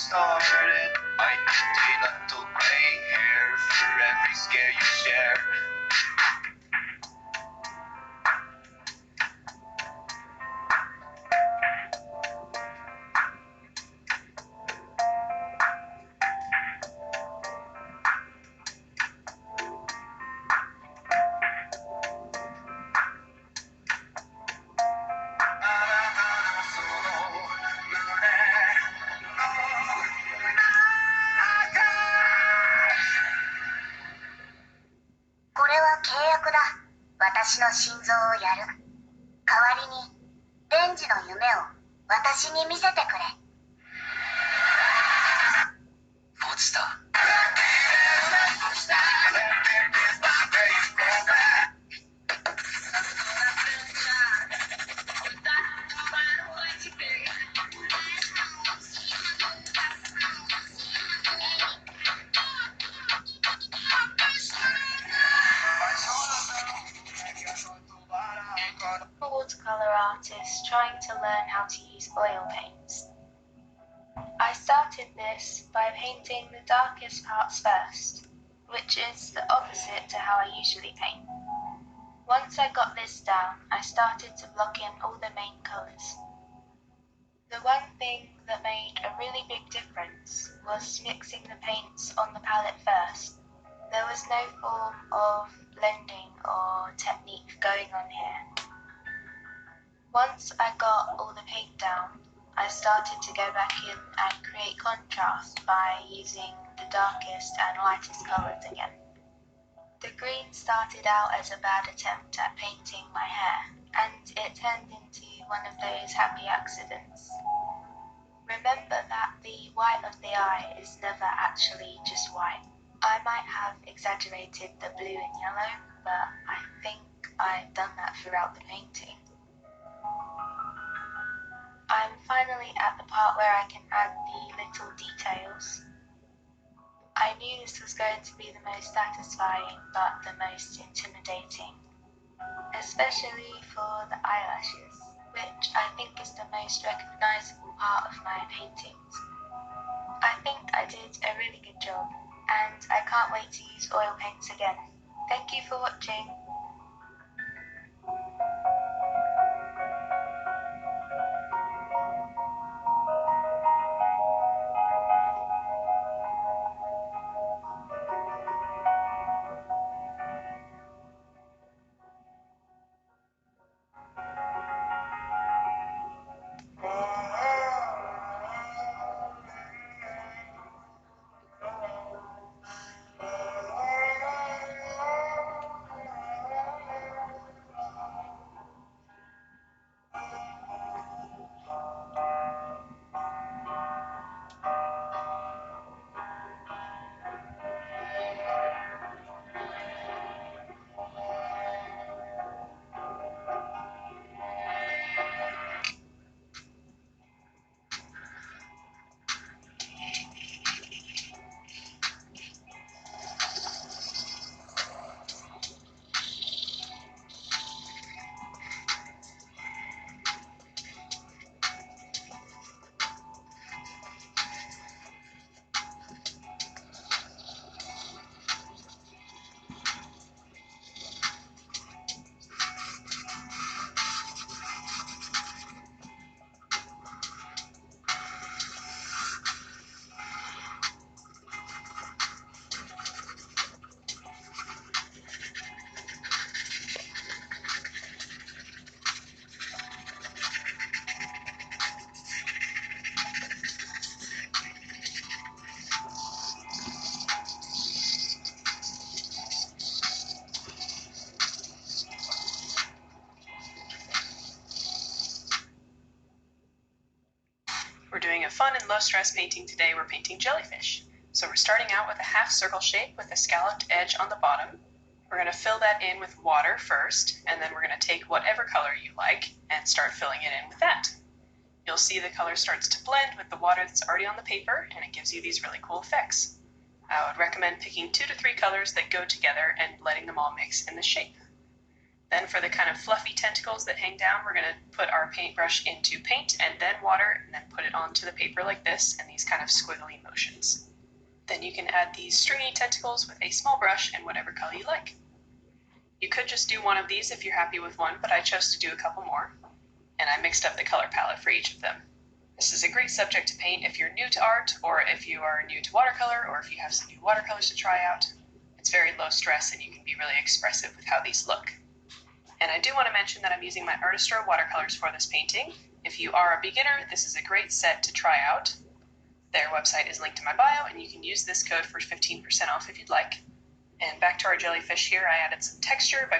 started. I need a little gray hair for every scare you share.これは契約だ。私の心臓をやる。代わりに、デンジの夢を私に見せてくれ。落ちた。A watercolor artist trying to learn how to use oil paints. I started this by painting the darkest parts first, which is the opposite to how I usually paint. Once I got this down, I started to block in all the main colours. The one thing that made a really big difference was mixing the paints on the palette first. There was no form of blending or technique going on here. Once I got all the paint down, I started to go back in and create contrast by using the darkest and lightest colours again. The green started out as a bad attempt at painting my hair, and it turned into one of those happy accidents. Remember that the white of the eye is never actually just white. I might have exaggerated the blue and yellow, but I think I've done that throughout the painting. I'm finally at the part where I can add the little details. I knew this was going to be the most satisfying, but the most intimidating, especially for the eyelashes, which I think is the most recognizable part of my paintings. I think I did a really good job, and I can't wait to use oil paints again. Thank you for watching. We're doing a fun and low-stress painting today. We're painting jellyfish. So we're starting out with a half circle shape with a scalloped edge on the bottom. We're going to fill that in with water first, and then we're going to take whatever color you like and start filling it in with that. You'll see the color starts to blend with the water that's already on the paper, and it gives you these really cool effects. I would recommend picking 2 to 3 colors that go together and letting them all mix in the shape. Then for the kind of fluffy tentacles that hang down, we're going to put our paintbrush into paint and then water and then put it onto the paper like this in these kind of squiggly motions. Then you can add these stringy tentacles with a small brush in whatever color you like. You could just do one of these if you're happy with one, but I chose to do a couple more, and I mixed up the color palette for each of them. This is a great subject to paint if you're new to art, or if you are new to watercolor, or if you have some new watercolors to try out. It's very low stress and you can be really expressive with how these look. And I do want to mention that I'm using my Artistro watercolors for this painting. If you are a beginner, this is a great set to try out. Their website is linked in my bio, and you can use this code for 15% off if you'd like. And back to our jellyfish here, I added some texture by